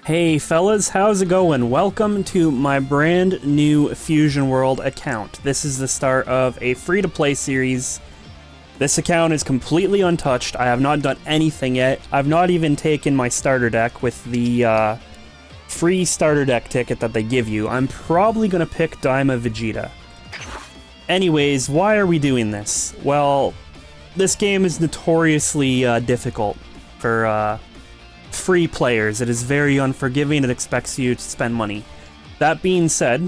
Hey fellas, how's it going? Welcome to my brand new Fusion World account. This is the start of a free-to-play series. This account is completely untouched. I have not done anything yet. I've not even taken my starter deck with the free starter deck ticket that they give you. I'm probably going to pick Daima Vegeta. Anyways, why are we doing this? Well, this game is notoriously difficult for free players. It is very unforgiving. It expects you to spend money. That being said,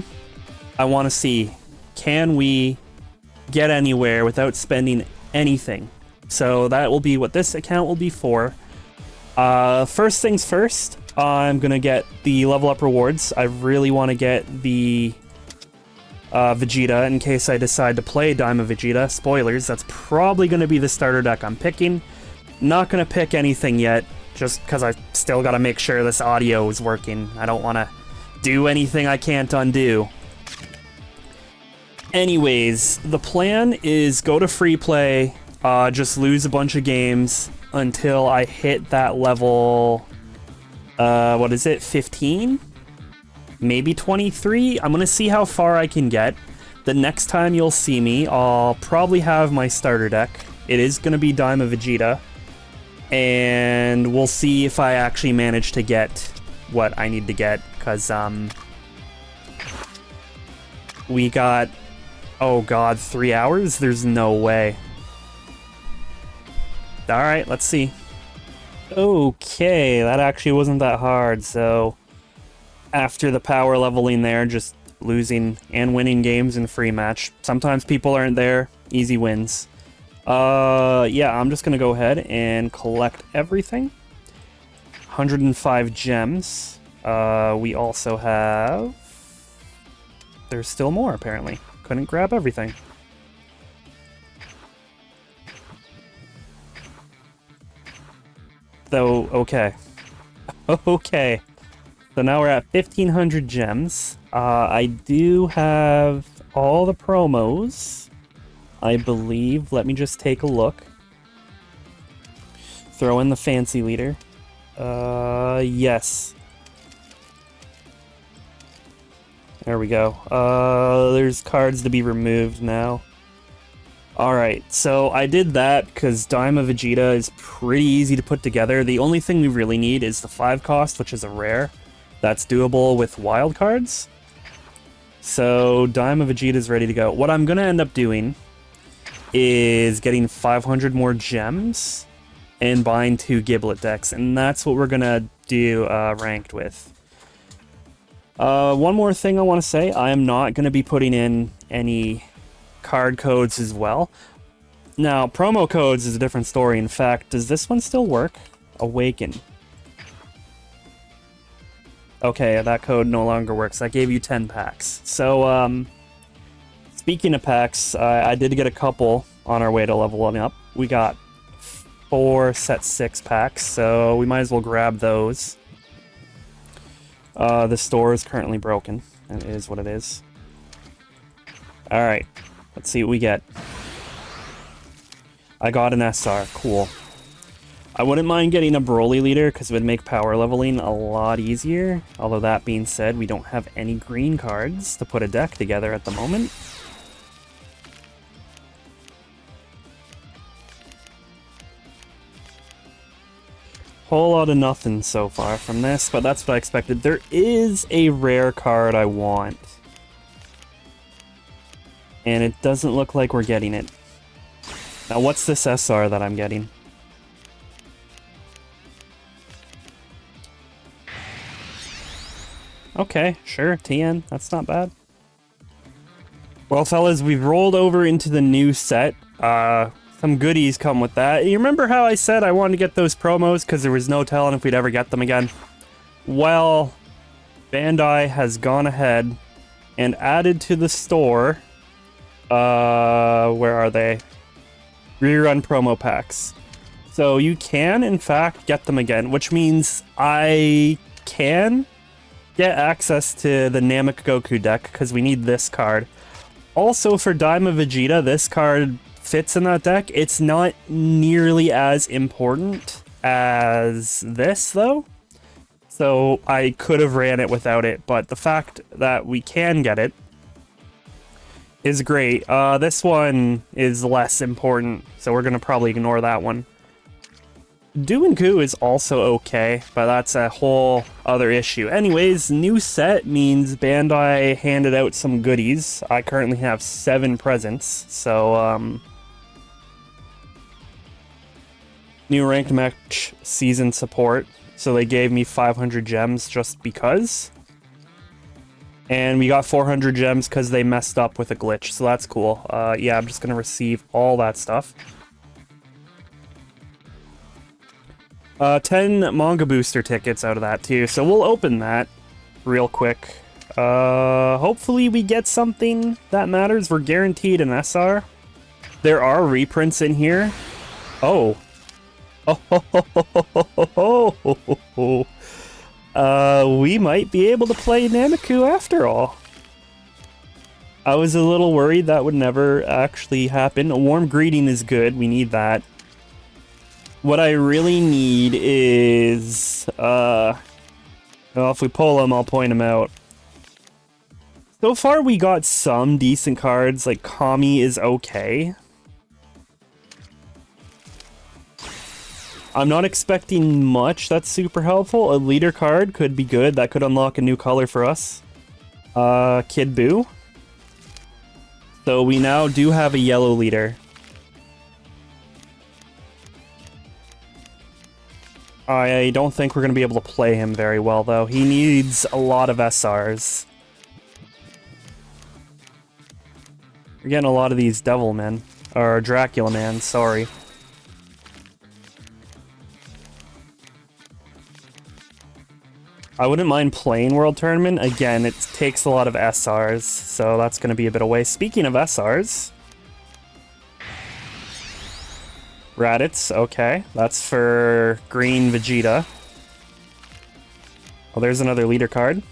I want to see, can we get anywhere without spending anything? So that will be what this account will be for. First things first, I'm gonna get the level up rewards. I really want to get the Vegeta in case I decide to play Daima Vegeta. Spoilers, that's probably going to be the starter deck I'm picking. Not going to pick anything yet, just because I still got to make sure this audio is working. I don't want to do anything I can't undo. Anyways, the plan is go to free play, just lose a bunch of games until I hit that level, what is it, 15? Maybe 23? I'm gonna see how far I can get. The next time you'll see me, I'll probably have my starter deck. It is gonna be Daima Vegeta. And we'll see if I actually manage to get what I need to get, because, we got, oh god, 3 hours? There's no way. Alright, let's see. Okay, that actually wasn't that hard, so after the power leveling there, just losing and winning games in free match. Sometimes people aren't there, easy wins. Yeah, I'm just gonna go ahead and collect everything. 105 gems. We also have... There's still more, apparently. Couldn't grab everything. Though, okay. Okay. So now we're at 1,500 gems. I do have all the promos, I believe. Let me just take a look. Throw in the fancy leader. Yes. There we go. There's cards to be removed now. Alright, so I did that because Daima Vegeta is pretty easy to put together. The only thing we really need is the 5 cost, which is a rare. That's doable with wild cards. So Daima Vegeta is ready to go. What I'm going to end up doing is getting 500 more gems and buying 2 Giblet decks. And that's what we're going to do ranked with. One more thing I want to say. I am not going to be putting in any card codes as well. Now, promo codes is a different story. In fact, does this one still work? Awaken. Okay, that code no longer works. I gave you 10 packs. So, speaking of packs, I did get a couple on our way to leveling up. We got 4 set 6 packs, so we might as well grab those. The store is currently broken. That is what it is. Alright, let's see what we get. I got an SR, cool. I wouldn't mind getting a Broly leader because it would make power leveling a lot easier. Although that being said, we don't have any green cards to put a deck together at the moment. Whole lot of nothing so far from this, but that's what I expected. There is a rare card I want. And it doesn't look like we're getting it. Now what's this SR that I'm getting? Okay, sure, TN, that's not bad. Well, fellas, we've rolled over into the new set. Some goodies come with that. You remember how I said I wanted to get those promos because there was no telling if we'd ever get them again? Well, Bandai has gone ahead and added to the store, where are they? Rerun promo packs. So you can, in fact, get them again, which means I can get access to the Namek Goku deck, because we need this card. Also, for Daima Vegeta, this card fits in that deck. It's not nearly as important as this, though. So so I could have ran it without it, but the fact that we can get it is great. This one is less important, so we're gonna probably ignore that one. Do and Goo is also okay, but that's a whole other issue. Anyways, new set means Bandai handed out some goodies. I currently have 7 presents, so new ranked match season support, so they gave me 500 gems just because. And we got 400 gems because they messed up with a glitch, so that's cool. Yeah, I'm just gonna receive all that stuff. 10 manga booster tickets out of that too, so we'll open that real quick. Hopefully we get something that matters. We're guaranteed an SR. There are reprints in here. Oh. We might be able to play Nameku after all. I was a little worried that would never actually happen. A warm greeting is good, we need that. What I really need is, well, if we pull them, I'll point them out. So far we got some decent cards, like Kami is okay. I'm not expecting much that's super helpful. A leader card could be good, that could unlock a new color for us. Kid Buu. So we now do have a yellow leader. I don't think we're going to be able to play him very well, though. He needs a lot of SRs. We're getting a lot of these Devil Men. Or Dracula Man, sorry. I wouldn't mind playing World Tournament. Again, it takes a lot of SRs, so that's going to be a bit of waste. Speaking of SRs... Raditz, okay. That's for green Vegeta. Oh, there's another leader card.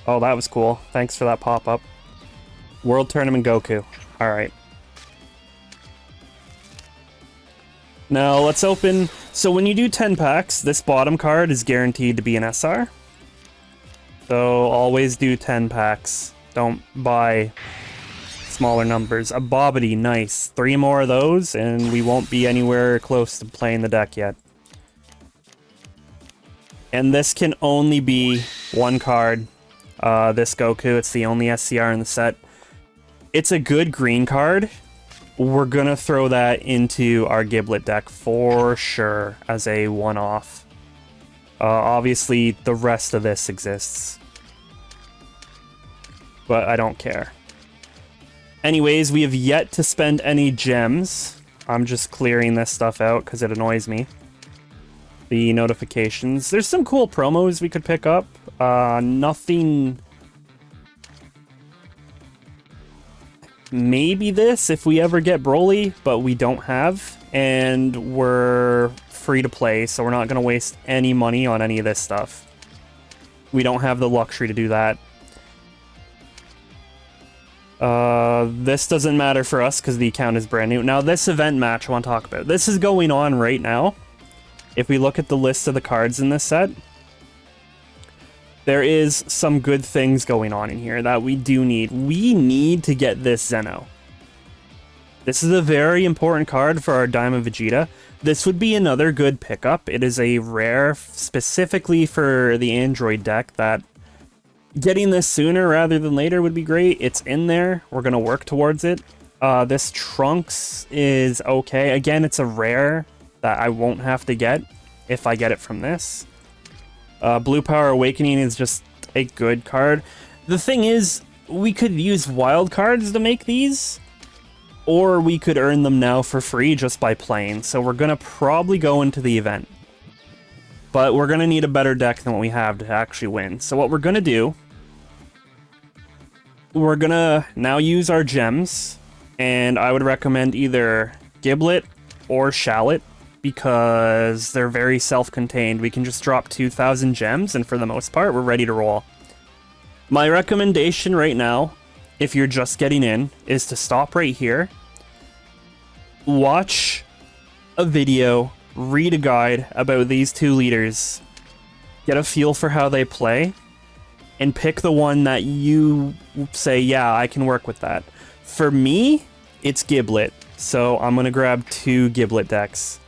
Oh, that was cool. Thanks for that pop-up. World Tournament Goku. Alright. Now, let's open... So when you do 10 packs, this bottom card is guaranteed to be an SR. So always do 10 packs. Don't buy... smaller numbers. A Bobbity, nice. 3 more of those, and we won't be anywhere close to playing the deck yet. And this can only be one card. This Goku, it's the only SCR in the set. It's a good green card. We're gonna throw that into our Giblet deck for sure as a one-off. Obviously, the rest of this exists. But I don't care. Anyways, we have yet to spend any gems. I'm just clearing this stuff out because it annoys me. The notifications. There's some cool promos we could pick up. Nothing... Maybe this if we ever get Broly, but we don't have. And we're free to play, so we're not going to waste any money on any of this stuff. We don't have the luxury to do that. This doesn't matter for us because the account is brand new. Now, this event match I want to talk about. This is going on right now. If we look at the list of the cards in this set, there is some good things going on in here that we do need. We need to get this Zeno. This is a very important card for our Diamond Vegeta. This would be another good pickup. It is a rare specifically for the Android deck that getting this sooner rather than later would be great. It's in there. We're going to work towards it. This Trunks is okay. Again, it's a rare that I won't have to get if I get it from this. Blue Power Awakening is just a good card. The thing is, we could use wild cards to make these, or we could earn them now for free just by playing. So we're going to probably go into the event. But we're going to need a better deck than what we have to actually win. So what we're going to do, we're going to now use our gems. And I would recommend either Giblet or Shallot, because they're very self-contained. We can just drop 2,000 gems, and for the most part, we're ready to roll. My recommendation right now, if you're just getting in, is to stop right here, watch a video, read a guide about these two leaders, get a feel for how they play, and pick the one that you say, yeah, I can work with that. For me, it's Giblet, so I'm gonna grab 2 Giblet decks.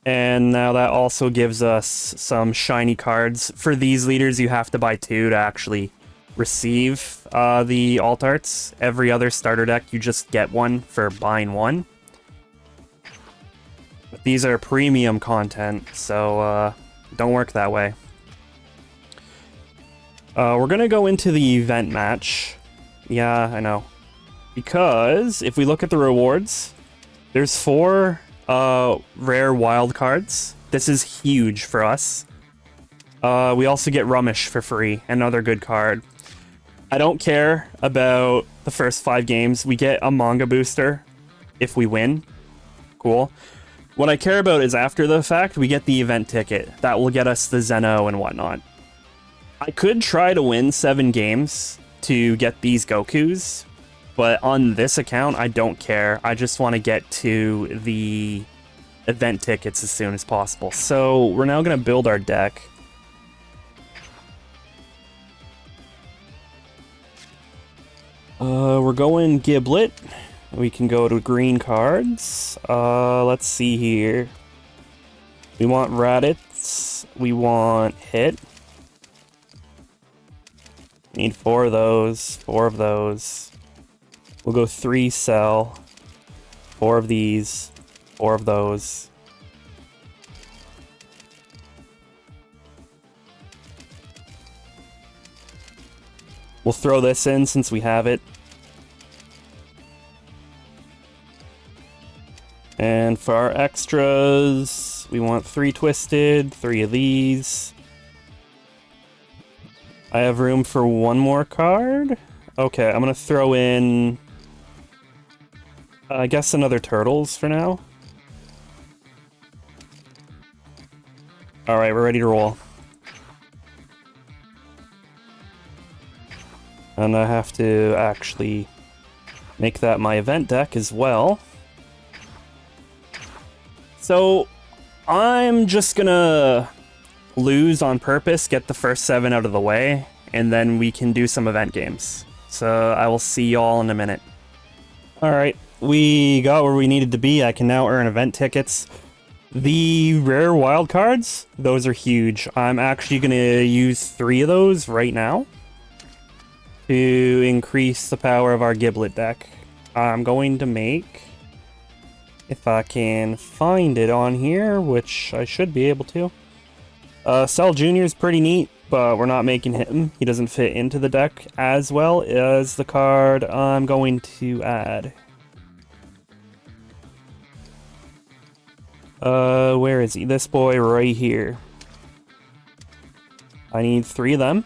And now that also gives us some shiny cards. For these leaders, you have to buy 2 to actually receive the alt arts. Every other starter deck, you just get 1 for buying 1. But these are premium content, so don't work that way. We're gonna go into the event match. Yeah, I know. Because if we look at the rewards, there's 4 rare wild cards. This is huge for us. We also get Rummish for free, another good card. I don't care about the first 5 games. We get a manga booster if we win. Cool. What I care about is after the fact, we get the event ticket. That will get us the Zeno and whatnot. I could try to win 7 games to get these Gokus, but on this account, I don't care. I just want to get to the event tickets as soon as possible. So we're now going to build our deck. We're going Giblet. We can go to green cards. Let's see here. We want Raditz. We want Hit. Need 4 of those. 4 of those. We'll go 3 Cell. 4 of these. 4 of those. We'll throw this in since we have it. And for our extras, we want 3 Twisted, 3 of these. I have room for 1 more card. Okay, I'm gonna throw in, I guess, another Turtles for now. Alright, we're ready to roll. And I have to actually make that my event deck as well. So, I'm just gonna lose on purpose, get the first 7 out of the way, and then we can do some event games. So, I will see y'all in a minute. Alright, we got where we needed to be. I can now earn event tickets. The rare wild cards, those are huge. I'm actually gonna use 3 of those right now to increase the power of our Giblet deck. I'm going to make, if I can find it on here, which I should be able to. Cell Jr. is pretty neat, but we're not making him. He doesn't fit into the deck as well as the card I'm going to add. Where is he? This boy right here. I need 3 of them.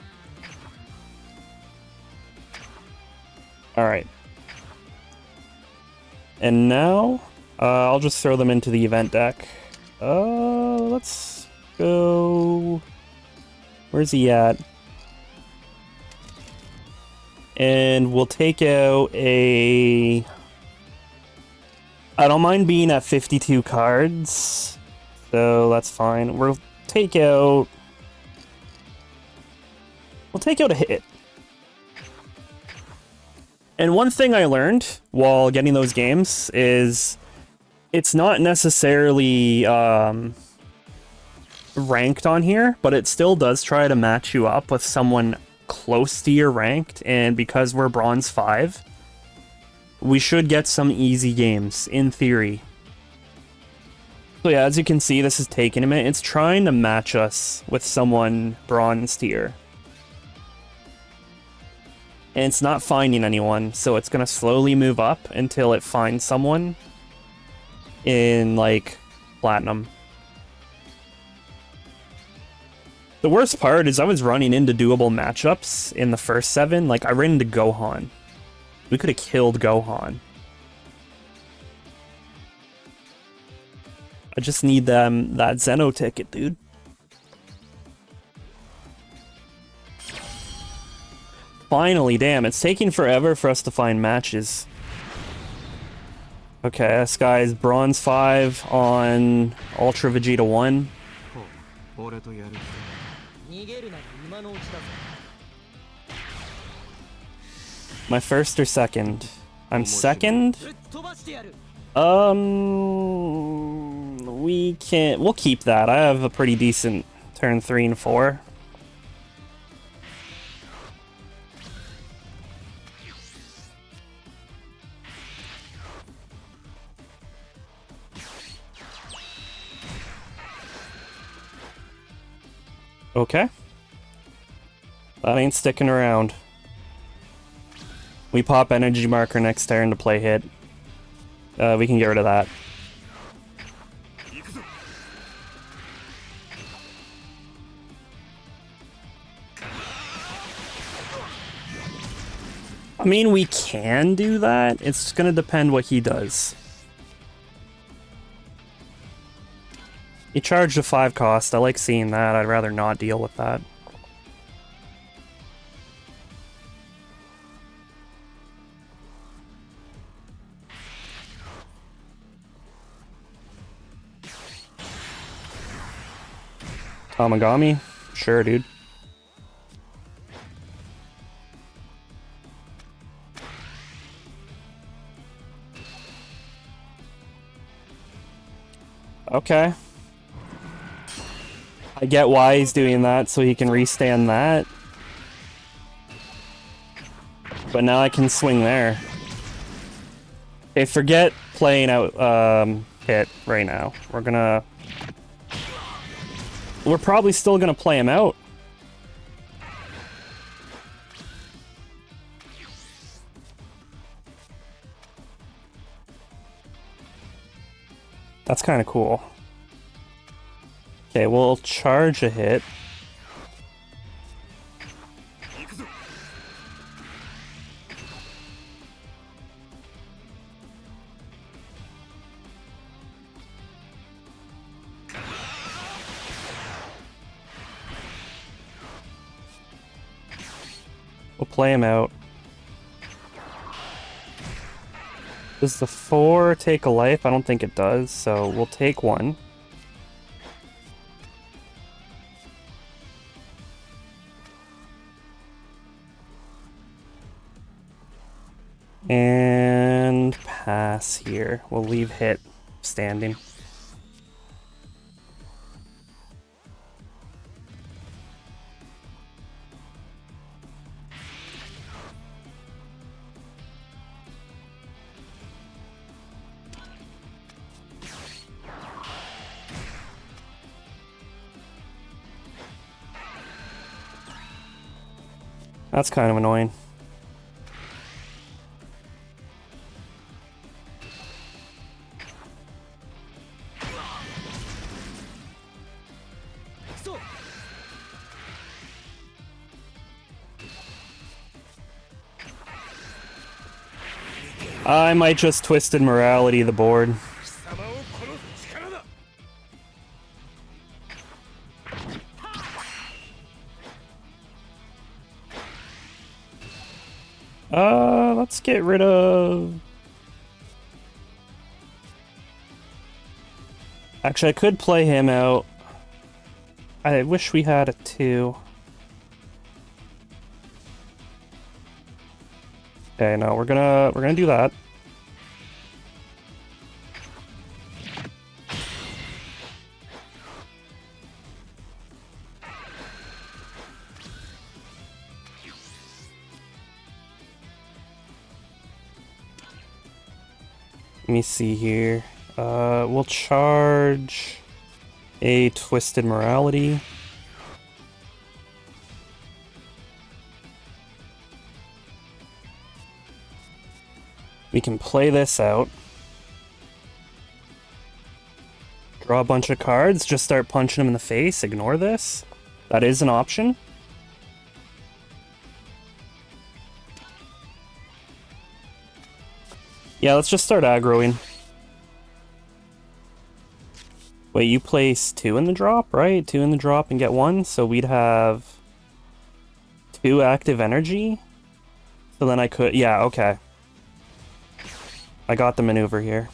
Alright. And now, I'll just throw them into the event deck. Let's go... Where's he at? And we'll take out a... I don't mind being at 52 cards, so that's fine. We'll take out a Hit. And one thing I learned while getting those games is it's not necessarily ranked on here, but it still does try to match you up with someone close to your ranked, and because we're bronze 5, we should get some easy games, in theory. So yeah, as you can see, this is taking a minute. It's trying to match us with someone bronze tier. And it's not finding anyone, so it's gonna slowly move up until it finds someone in, like, platinum. The worst part is I was running into doable matchups in the first 7. Like, I ran into Gohan. We could have killed Gohan. I just need that Zeno ticket, dude. Finally, damn, it's taking forever for us to find matches. Okay, this guy's Bronze 5 on Ultra Vegeta 1. My first or second? I'm second? We can't... We'll keep that. I have a pretty decent turn 3 and 4. Okay. That ain't sticking around. We pop energy marker next turn to play hit. We can get rid of that. I mean, we can do that. It's gonna depend what he does. He charged a 5 cost. I like seeing that. I'd rather not deal with that. Tamagami? Sure, dude. Okay. I get why he's doing that, so he can restand that. But now I can swing there. Okay, forget playing out hit right now. We're probably still gonna play him out. That's kind of cool. Okay, we'll charge a hit. We'll play him out. Does the 4 take a life? I don't think it does, so we'll take 1. And pass here. We'll leave hit standing. That's kind of annoying. I might just Twisted Morality the board. Let's get rid of... Actually, I could play him out. I wish we had a 2. Okay, no, we're gonna do that. Let me see here. We'll charge a Twisted Morality. We can play this out. Draw a bunch of cards, just start punching him in the face, ignore this. That is an option. Yeah, let's just start aggroing. Wait, you place 2 in the drop, right? 2 in the drop and get 1, so we'd have 2 active energy. So then I could, yeah, okay. I got the maneuver here.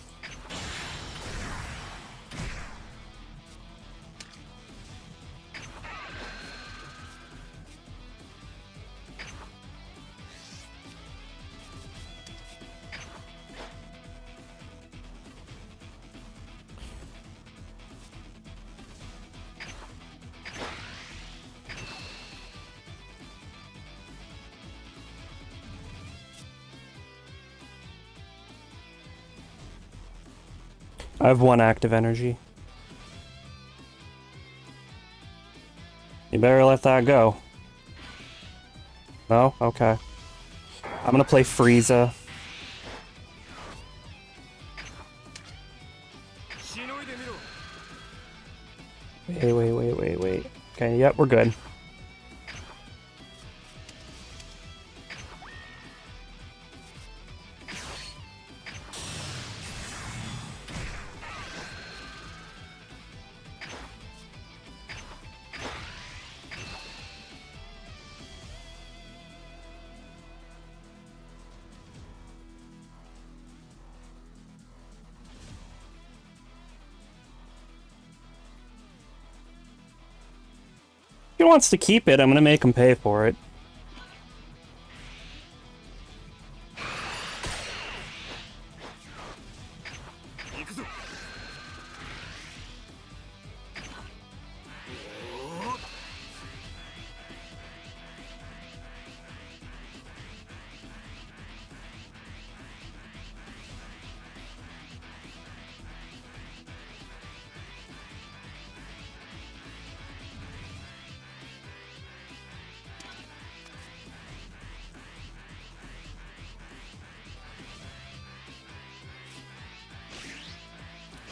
I have 1 active energy. You better let that go. No? Okay. I'm gonna play Frieza. Wait. Okay, yep, we're good. If he wants to keep it, I'm gonna make him pay for it.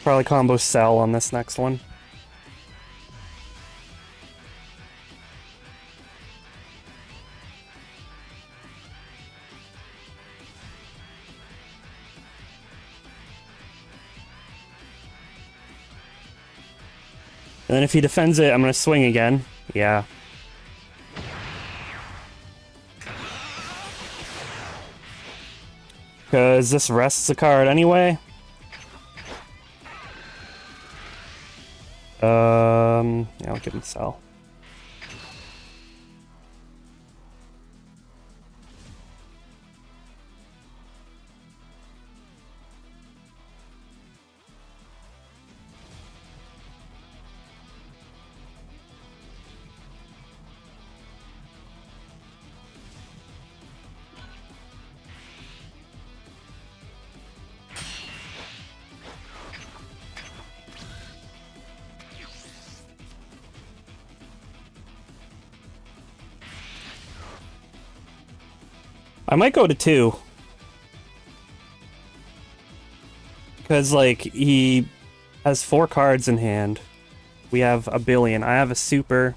Probably combo Cell on this next one. And then if he defends it, I'm gonna swing again. Yeah. Because this rests a card anyway. Yeah, I'll give him Cell. I might go to 2. Because, like, he has 4 cards in hand. We have a billion. I have a super.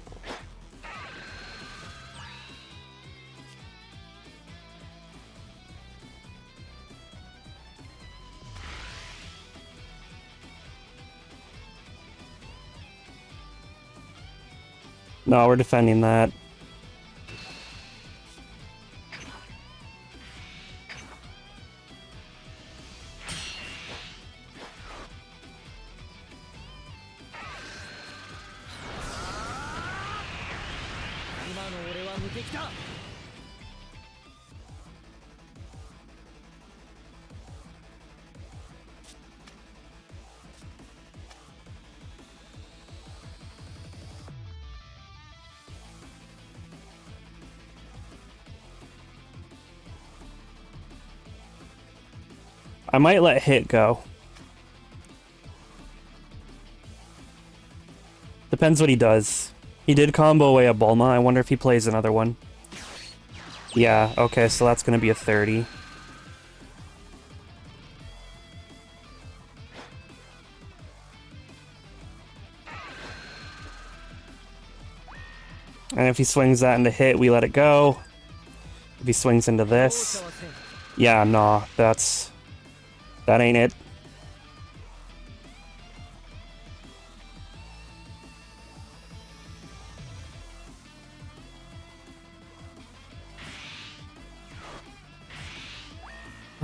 No, we're defending that. I might let hit go. Depends what he does. He did combo away a Bulma. I wonder if he plays another one. Yeah, okay, so that's gonna be a 30. And if he swings that into hit, we let it go. If he swings into this... Yeah, nah, that ain't it.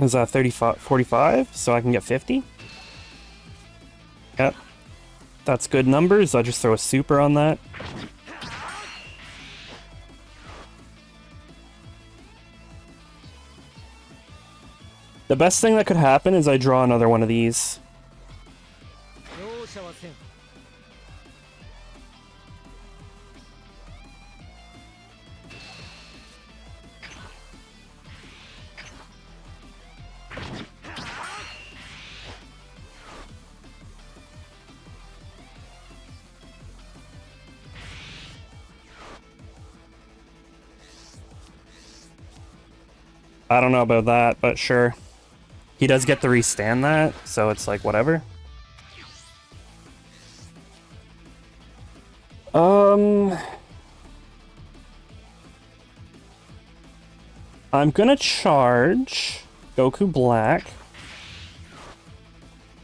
Is that 35, 45? So I can get 50? Yep. That's good numbers. I'll just throw a super on that. The best thing that could happen is I draw another one of these. I don't know about that, but sure. He does get to restand that, so it's like, whatever. I'm gonna charge Goku Black.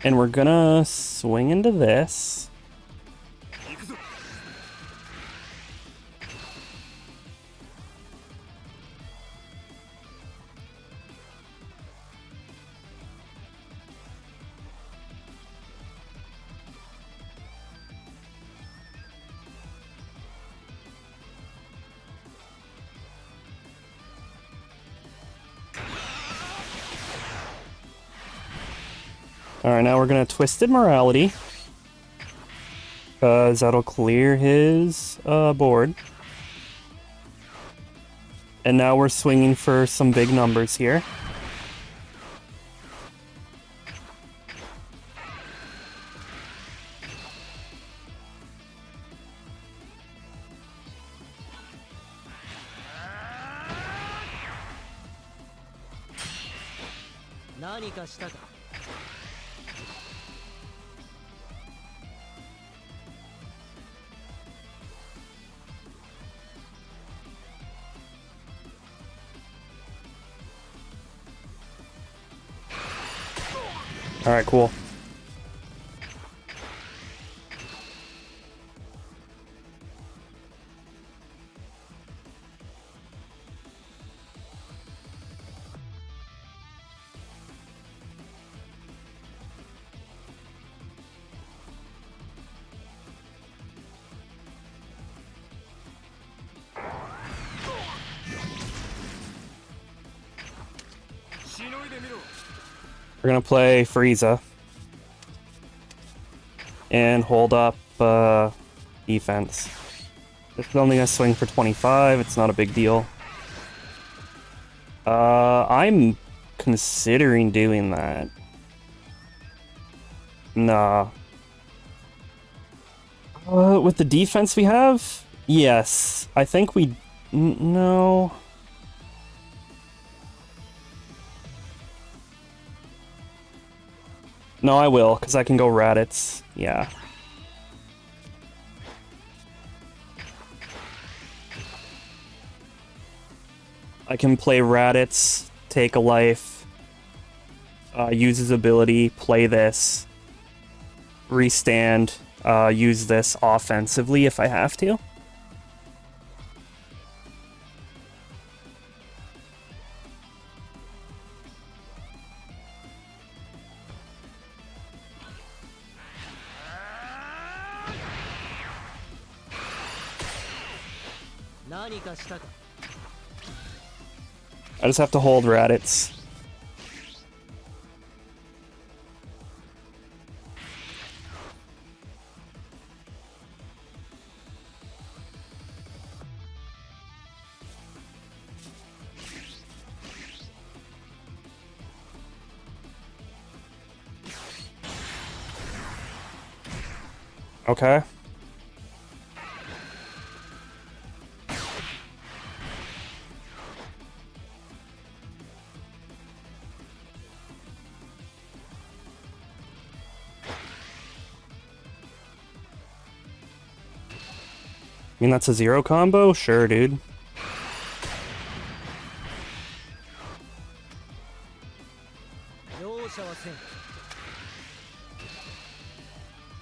And we're gonna swing into this. Alright, now we're gonna Twisted Morality. Because that'll clear his board. And now we're swinging for some big numbers here. Alright, cool. We're gonna play Frieza. And hold up defense. It's only gonna swing for 25, it's not a big deal. I'm considering doing that. Nah. With the defense we have? Yes. I think we... no... No, I will, because I can go Raditz. Yeah. I can play Raditz, take a life, use his ability, play this, restand, use this offensively if I have to. I just have to hold Raditz. Okay. I mean, that's a 0 combo? Sure, dude.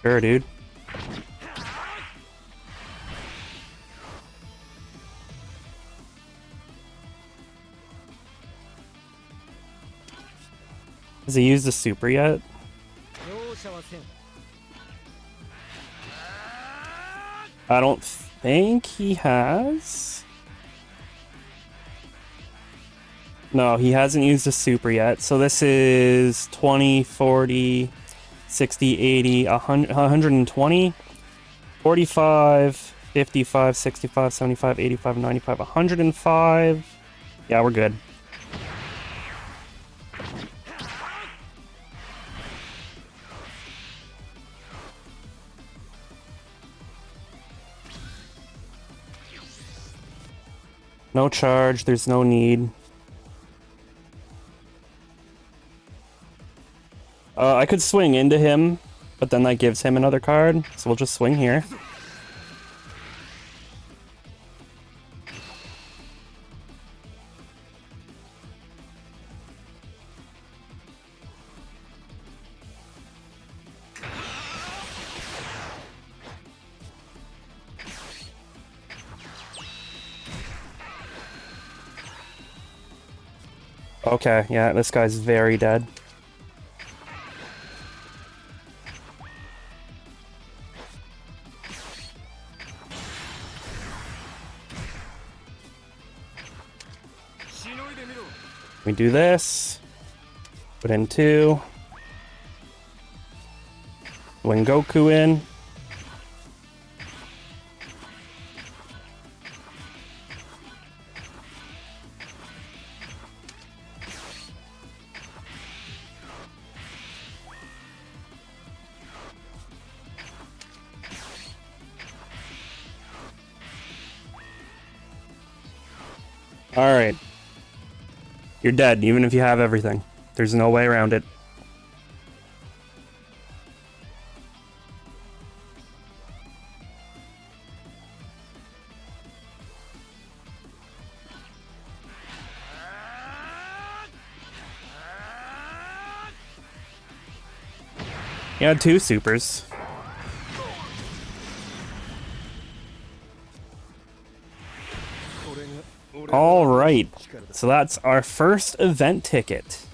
Sure, dude. Has he used the super yet? I don't think he has. No, he hasn't used the super yet. So this is 20, 40, 60, 80, 100, 120, 45, 55, 65, 75, 85, 95, 105. Yeah, we're good. No charge, there's no need. I could swing into him, but then that gives him another card, so we'll just swing here. Okay, yeah, this guy's very dead. We do this. Put in 2. Swing Goku in. Alright. You're dead, even if you have everything. There's no way around it. You had 2 supers. Alright, so that's our first event ticket.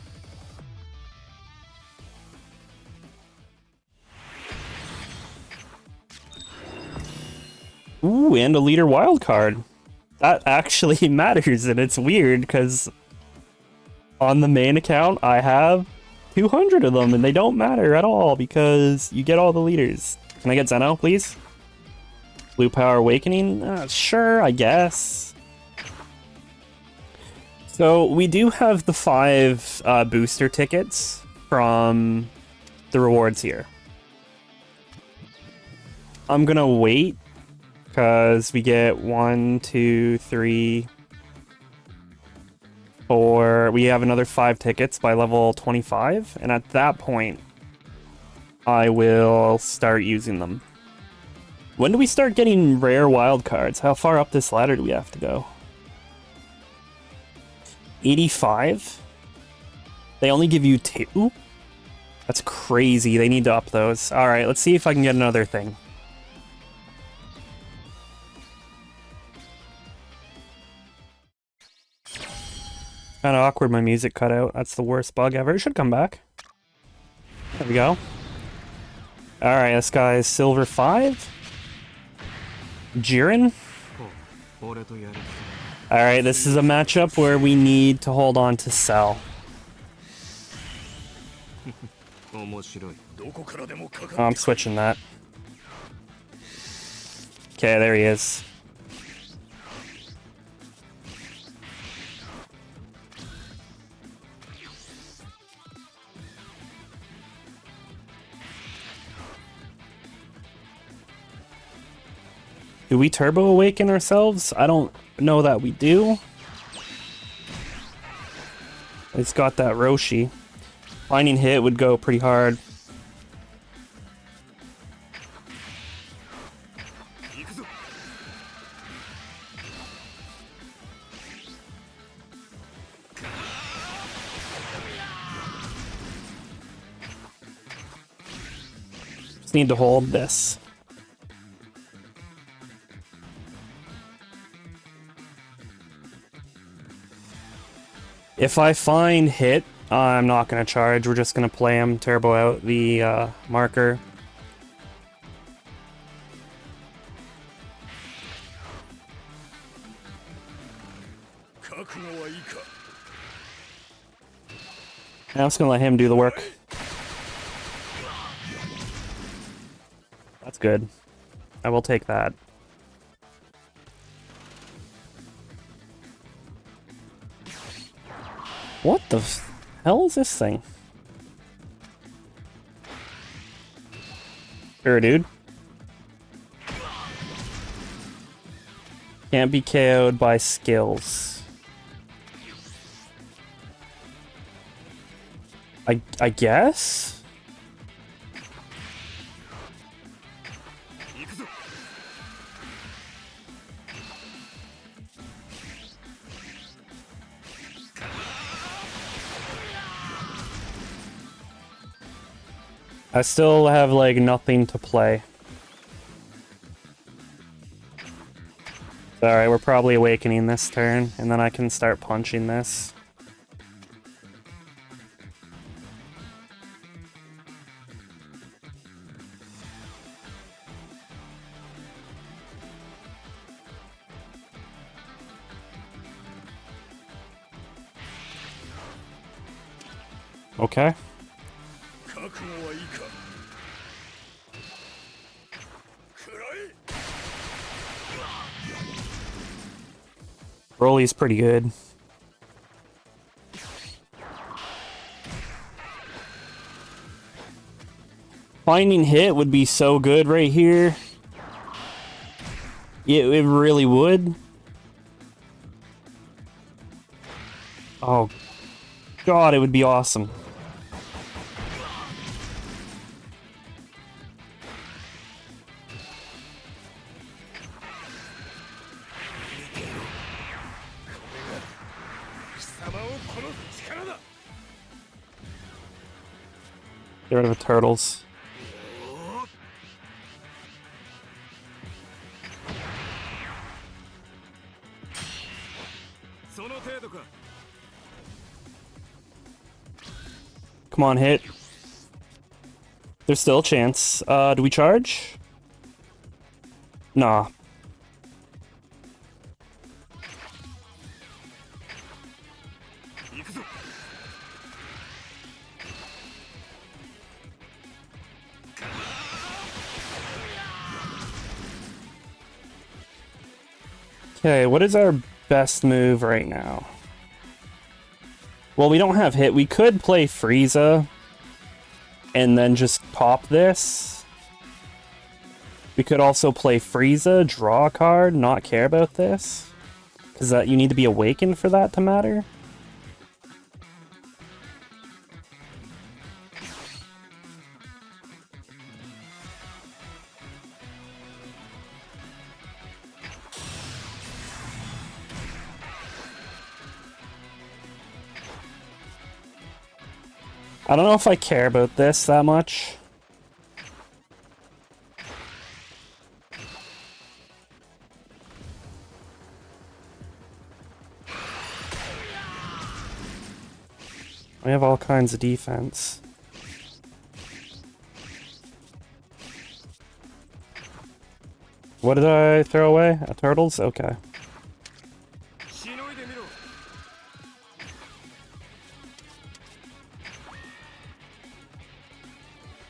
Ooh, and a leader wildcard. That actually matters, and it's weird, because on the main account, I have 200 of them, and they don't matter at all, because you get all the leaders. Can I get Zeno, please? Blue Power Awakening? Sure, I guess. So we do have the 5 booster tickets from the rewards here. I'm gonna wait because we get 1, 2, 3, 4. We have another 5 tickets by level 25, and at that point, I will start using them. When do we start getting rare wild cards? How far up this ladder do we have to go? 85? They only give you 2? That's crazy. They need to up those. Alright, let's see if I can get another thing. Kinda awkward my music cut out. That's the worst bug ever. It should come back. There we go. Alright, this guy is Silver 5. Jiren? Alright, this is a matchup where we need to hold on to Cell. Oh, I'm switching that. Okay, there he is. Do we Turbo Awaken ourselves? I don't know that we do. It's got that Roshi. Finding hit would go pretty hard. Just need to hold this. If I find hit, I'm not going to charge. We're just going to play him, turbo out the marker. I'm just going to let him do the work. That's good. I will take that. What the hell is this thing? Sure, dude. Can't be KO'd by skills. I guess? I still have, like, nothing to play. Alright, we're probably awakening this turn, and then I can start punching this. Okay. Broly's pretty good. Finding hit would be so good right here. Yeah, it really would. Oh, God, it would be awesome. Get rid of the turtles. Come on, hit. There's still a chance. Do we charge? Nah. Okay, what is our best move right now? Well, we don't have hit. We could play Frieza and then just pop this. We could also play Frieza, draw a card, not care about this. Because you need to be awakened for that to matter. I don't know if I care about this that much. We have all kinds of defense. What did I throw away? Turtles? Okay.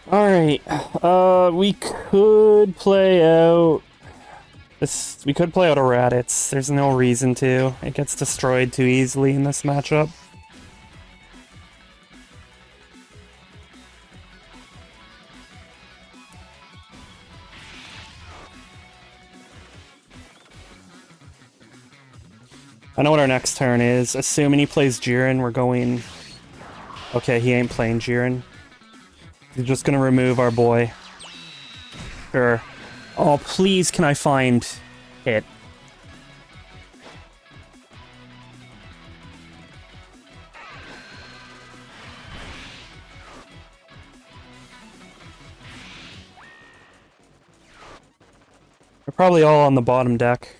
Alright, we could play out this. We could play out a Raditz. There's no reason to. It gets destroyed too easily in this matchup. I know what our next turn is. Assuming he plays Jiren, we're going... Okay, he ain't playing Jiren. He's just gonna remove our boy. Sure. Oh, please can I find hit? We're probably all on the bottom deck.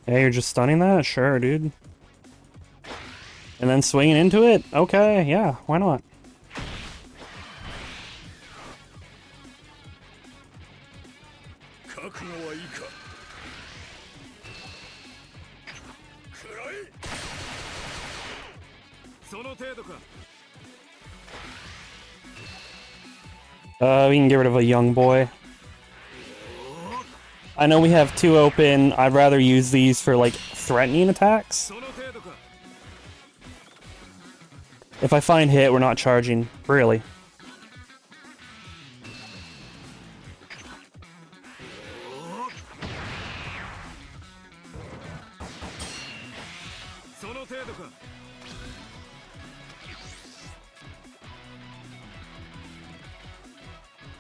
Yeah, you're just stunning that? Sure, dude. And then swinging into it? Okay, yeah, why not? We can get rid of a young boy. I know we have two open. I'd rather use these for, like, threatening attacks. If I find hit, we're not charging. Really.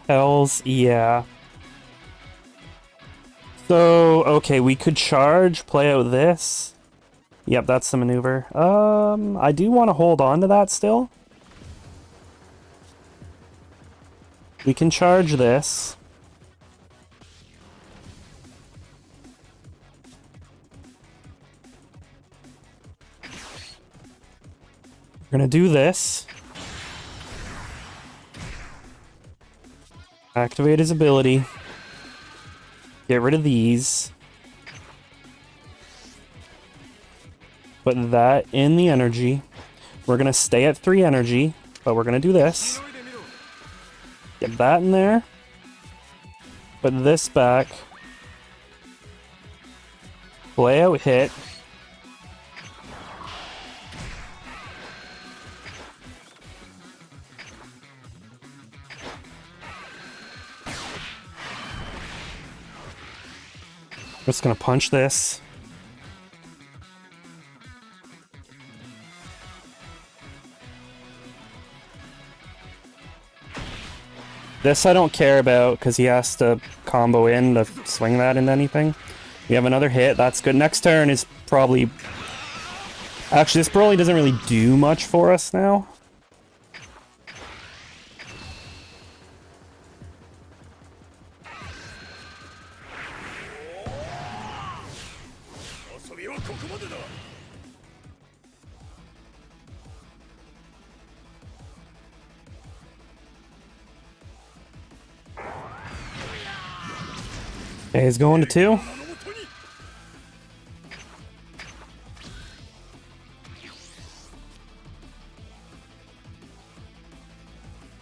Hells, yeah. So, okay, we could charge, play out this. Yep, that's the maneuver. I do want to hold on to that still. We can charge this. We're gonna do this. Activate his ability. Get rid of these. Put that in the energy. We're gonna stay at 3 energy, but we're gonna do this. Get that in there. Put this back. Play out hit. Just gonna punch this. This I don't care about because he has to combo in to swing that into anything. We have another hit, that's good. Next turn is probably... Actually, this probably doesn't really do much for us now. Okay, he's going to 2.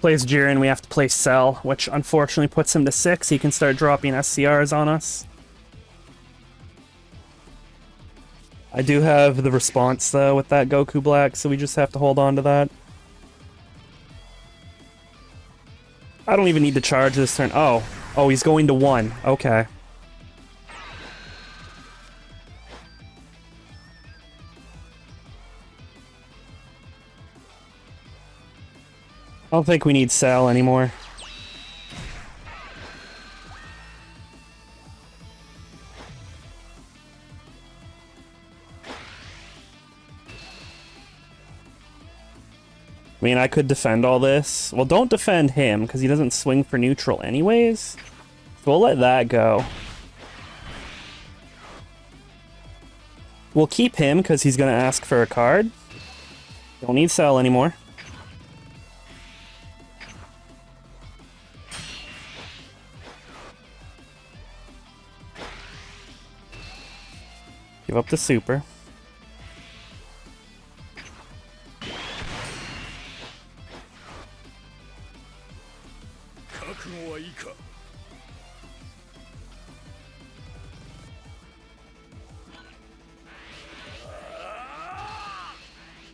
Plays Jiren, we have to play Cell, which unfortunately puts him to 6. He can start dropping SCRs on us. I do have the response though with that Goku Black, so we just have to hold on to that. I don't even need to charge this turn. Oh, he's going to 1. Okay. I don't think we need Cell anymore. I mean, I could defend all this. Well, don't defend him, because he doesn't swing for neutral anyways. So we'll let that go. We'll keep him, because he's going to ask for a card. Don't need Cell anymore. Give up the super.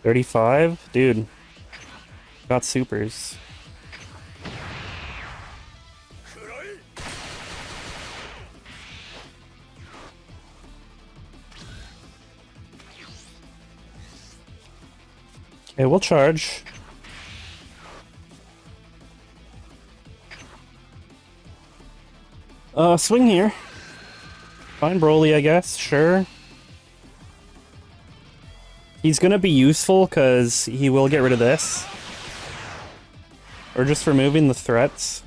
$35? Dude. Got supers. Okay, we'll charge. Swing here. Fine Broly, I guess. Sure. He's gonna be useful because he will get rid of this. Or just removing the threats.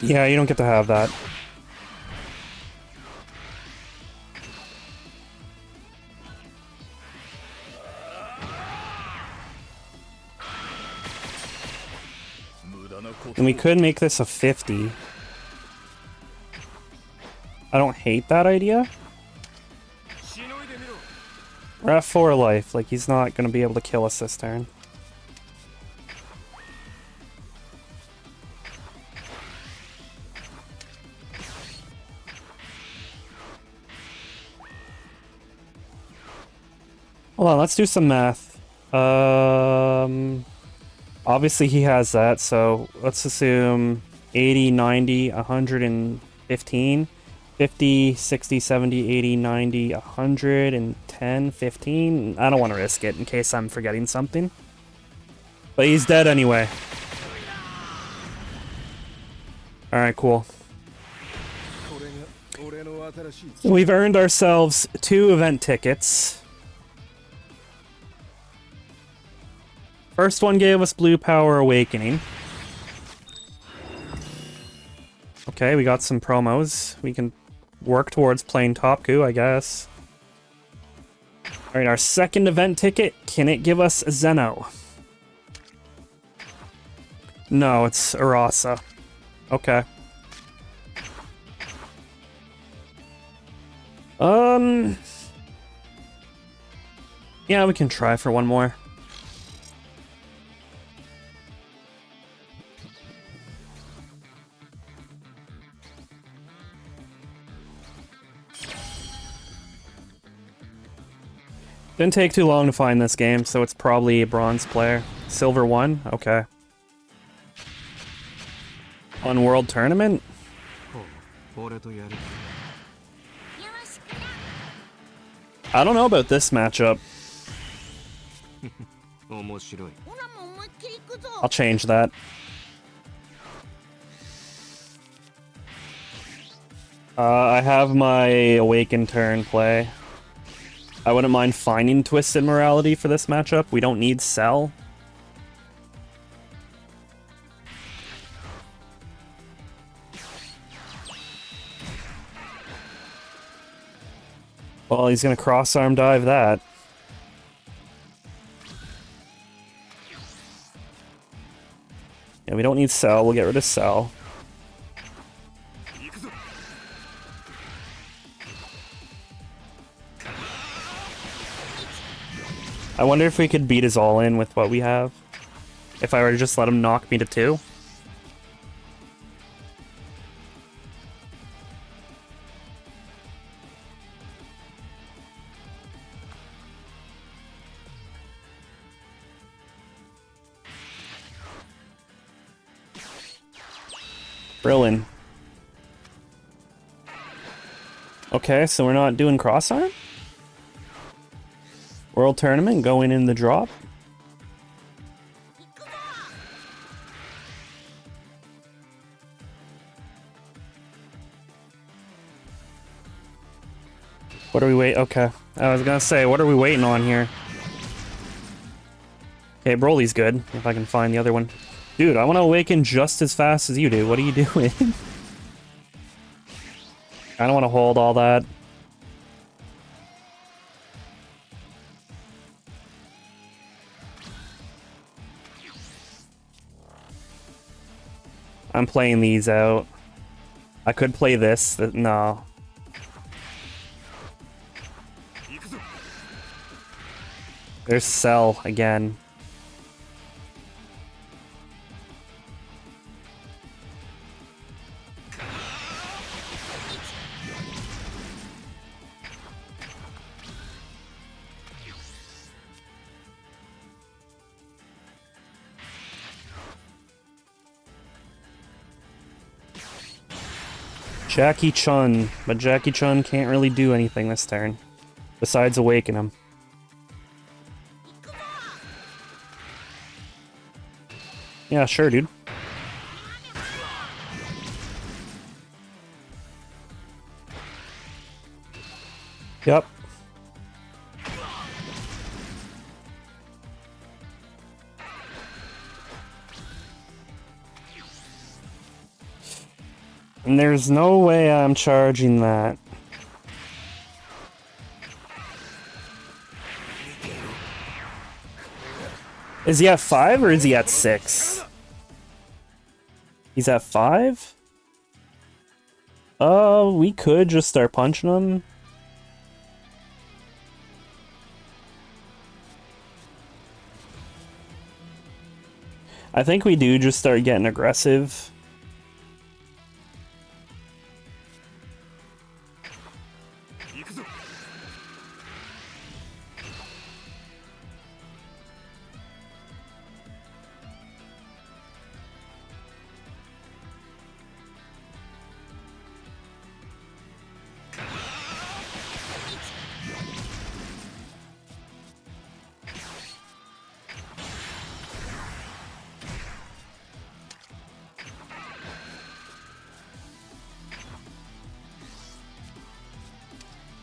Yeah, you don't get to have that. And we could make this a 50. I don't hate that idea. We're at 4 life, like he's not gonna be able to kill us this turn. Hold on, let's do some math. Obviously he has that, so let's assume 80, 90, 115, 50, 60, 70, 80, 90, 110, 15. I don't want to risk it in case I'm forgetting something. But he's dead anyway. Alright, cool. We've earned ourselves 2 event tickets. First one gave us Blue Power Awakening. Okay, we got some promos. We can work towards playing Topku, I guess. Alright, our second event ticket, can it give us Zeno? No, it's Urasa. Okay. Yeah, we can try for one more. Didn't take too long to find this game, so it's probably a bronze player. Silver 1? Okay. On World Tournament? I don't know about this matchup. I'll change that. I have my Awaken turn play. I wouldn't mind finding Twisted Morality for this matchup. We don't need Cell. Well, he's gonna cross-arm dive that. Yeah, we don't need Cell. We'll get rid of Cell. I wonder if we could beat his all-in with what we have. If I were to just let him knock me to 2. Brillin. Okay, so we're not doing cross-arm? World Tournament going in the drop. What are we wait? Okay. I was gonna say, what are we waiting on here? Okay, Broly's good, if I can find the other one. Dude, I want to awaken just as fast as you do. What are you doing? I don't want to hold all that. I'm playing these out. I could play this. No. There's Cell again. Jackie Chun, but Jackie Chun can't really do anything this turn, besides awaken him. Yeah, sure, dude. Yep. And there's no way I'm charging that. Is he at 5 or is he at 6? He's at 5? We could just start punching him. I think we do just start getting aggressive.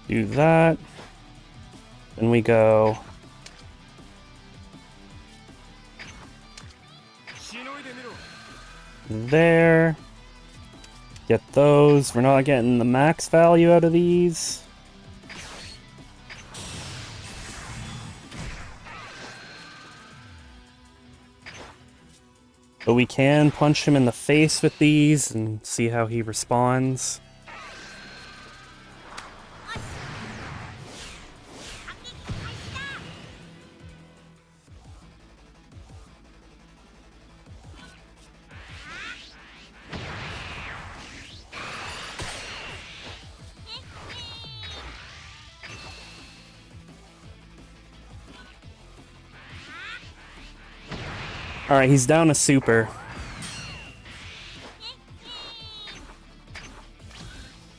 Do that. Then we go... there. Get those. We're not getting the max value out of these. But we can punch him in the face with these and see how he responds. Alright, he's down a super.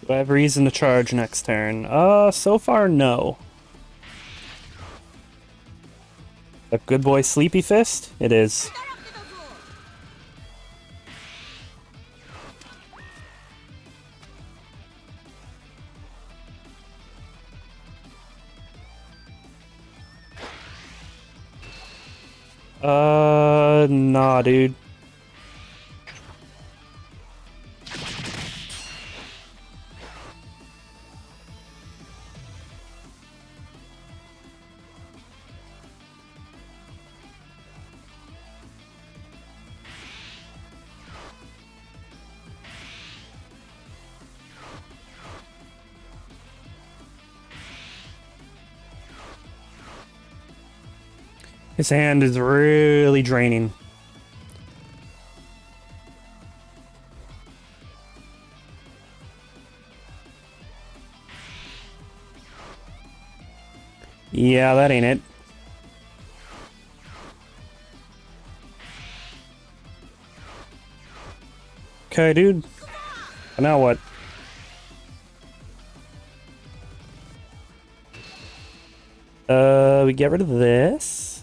Do I have reason to charge next turn? So far, no. A good boy Sleepy Fist? It is. Nah, dude. His hand is really draining. Yeah, that ain't it. Okay, dude. Now what? We get rid of this.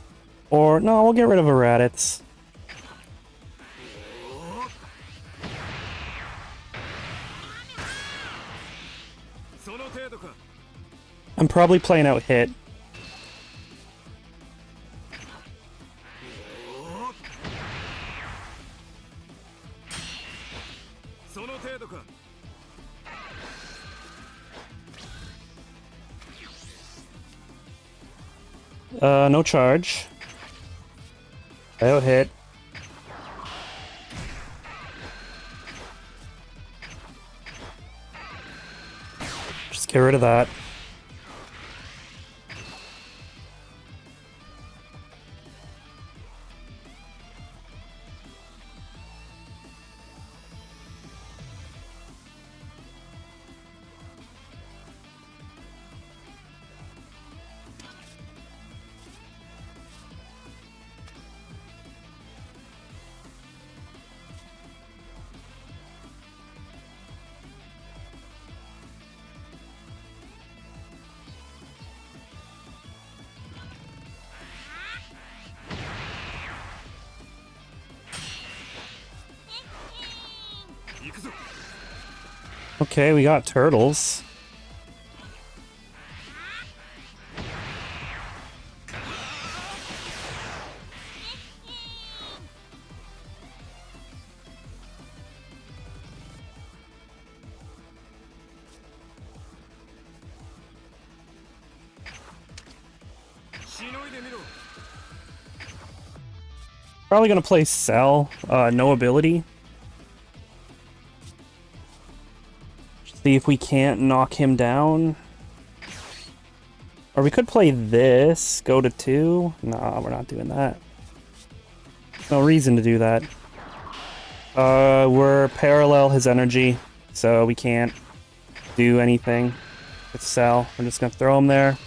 Or, no, we'll get rid of a Raditz. I'm probably playing out hit. No charge. Out hit. Just get rid of that. Okay, we got turtles. Probably gonna play Cell, no ability. See if we can't knock him down. Or we could play this, go to 2. Nah, we're not doing that. No reason to do that. We're parallel his energy, so we can't do anything with Cell. We're just gonna throw him there.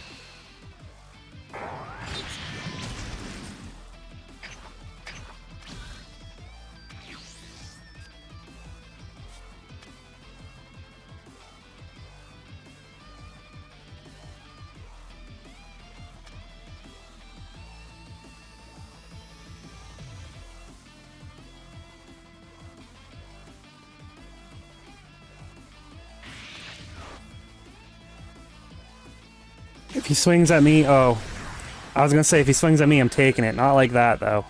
If he swings at me, oh. I was gonna say, if he swings at me, I'm taking it. Not like that, though.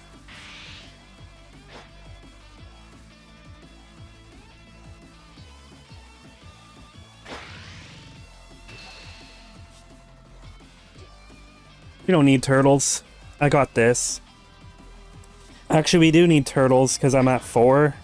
We don't need turtles. I got this. Actually, we do need turtles, because I'm at 4.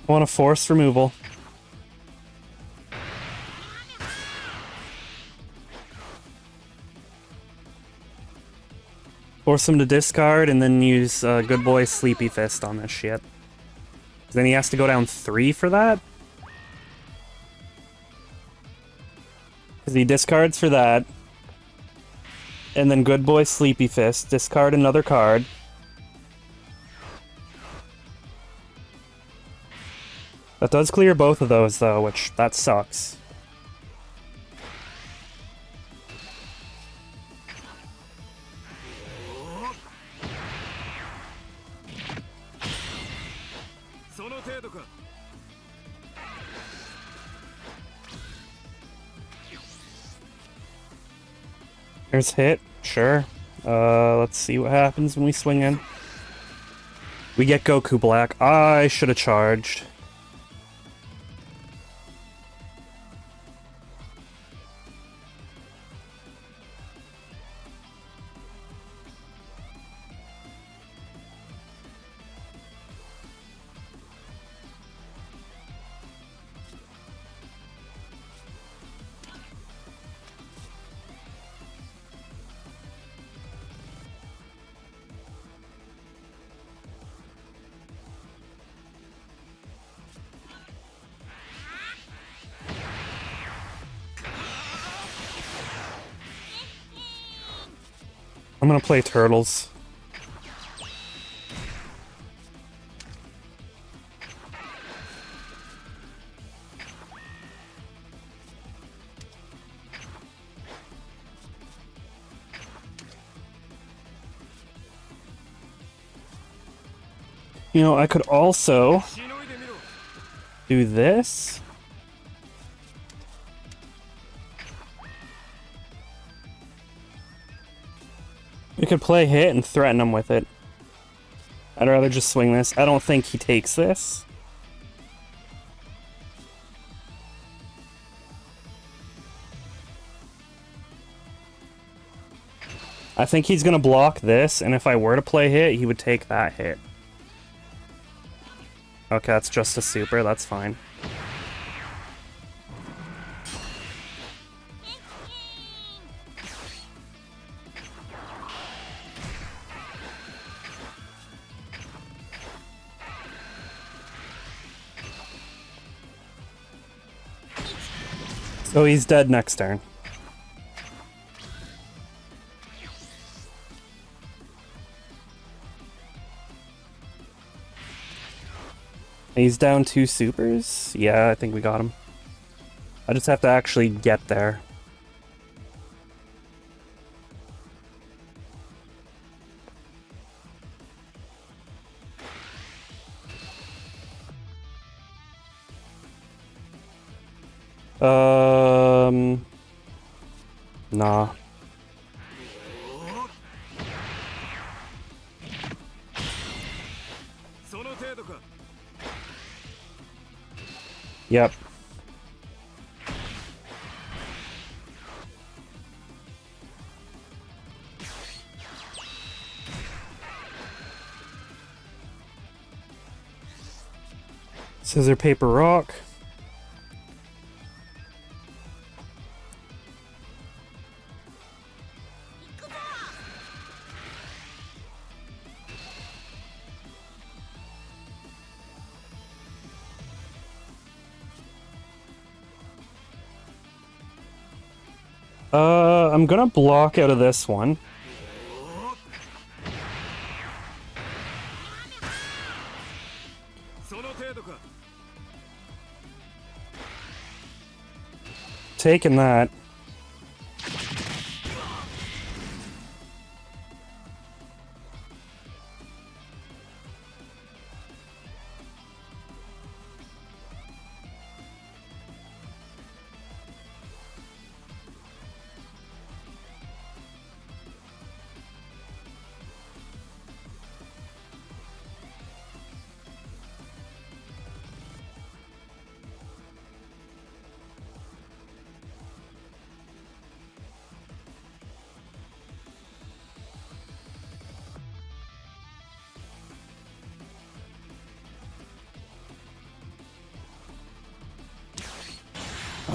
I want a force removal. Force him to discard and then use Good Boy Sleepy Fist on this shit. Then he has to go down 3 for that? Because he discards for that. And then Good Boy Sleepy Fist, discard another card. That does clear both of those, though, which, that sucks. There's hit, sure. Let's see what happens when we swing in. We get Goku Black. I should have charged. I'm gonna play Turtles. You know, I could also do this. We could play hit and threaten him with it. I'd rather just swing this. I don't think he takes this. I think he's gonna block this, and if I were to play hit, he would take that hit. Okay, that's just a super, that's fine. So he's dead next turn. He's down 2 supers? Yeah, I think we got him. I just have to actually get there. Nah. Yep. Scissor, paper, rock. I'm gonna block out of this one. Taking that.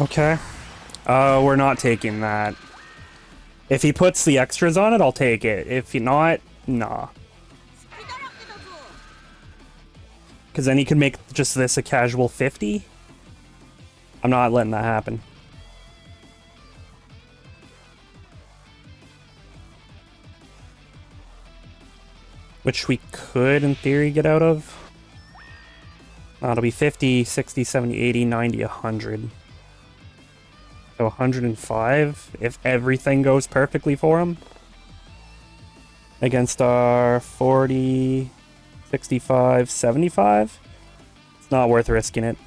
Okay. We're not taking that. If he puts the extras on it, I'll take it. If not, nah. Because then he could make just this a casual 50. I'm not letting that happen. Which we could, in theory, get out of. It'll be 50, 60, 70, 80, 90, 100. So 105 if everything goes perfectly for him. Against our 40, 65, 75. It's not worth risking it.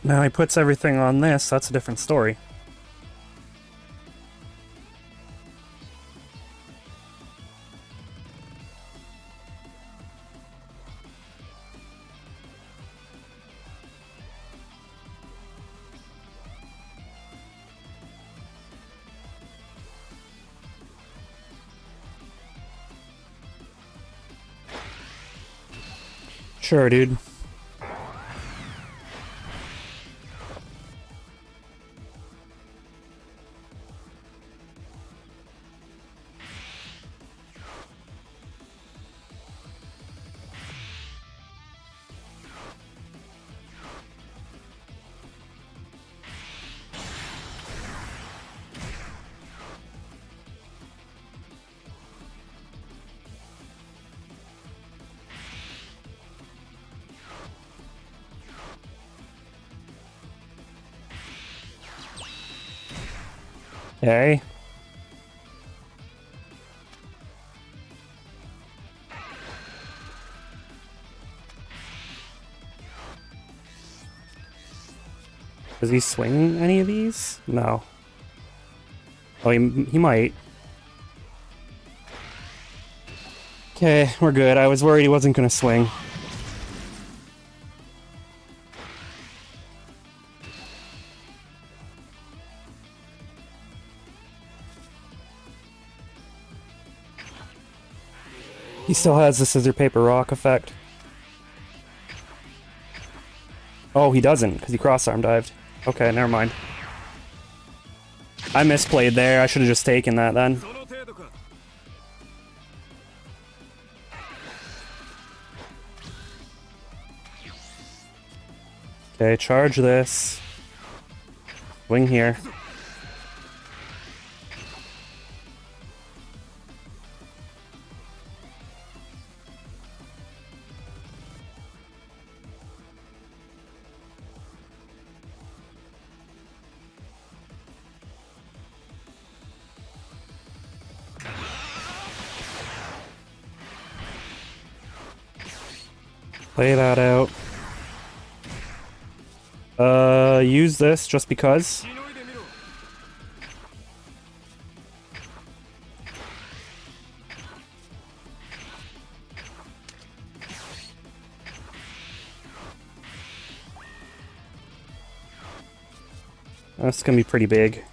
Now he puts everything on this, that's a different story. Sure, dude. Okay. Does he swing any of these? No. Oh, he might. Okay, we're good. I was worried he wasn't gonna swing. He still has the scissor paper rock effect. Oh, he doesn't, because he cross-arm dived. Okay, never mind. I misplayed there. I should have just taken that then. Okay, charge this. Swing here. Play that out. Use this just because. That's gonna be pretty big.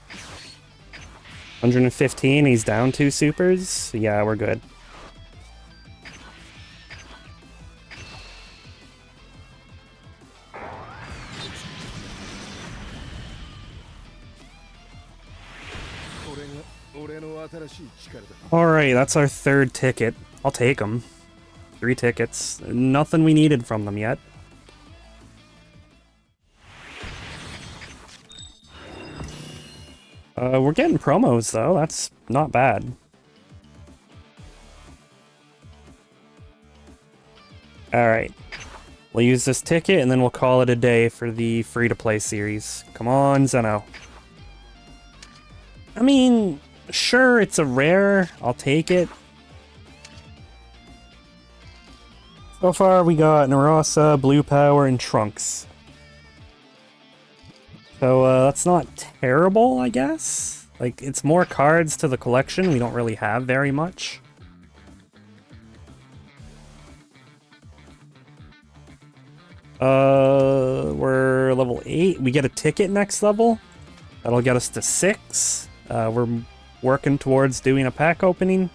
115, he's down 2 supers. Yeah, we're good. Alright, that's our 3rd ticket. I'll take them. 3 tickets. Nothing we needed from them yet. We're getting promos, though. That's not bad. Alright. We'll use this ticket, and then we'll call it a day for the free-to-play series. Come on, Zeno. I mean, sure, it's a rare. I'll take it. So far, we got Narasa, Blue Power, and Trunks. So, that's not terrible, I guess. Like, it's more cards to the collection. We don't really have very much. We're level 8. We get a ticket next level. That'll get us to 6. We're working towards doing a pack opening.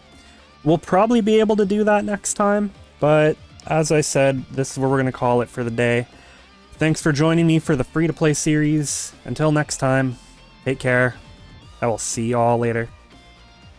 We'll probably be able to do that next time, but as I said, this is where we're going to call it for the day. Thanks for joining me for the free-to-play series. Until next time, take care. I will see you all later.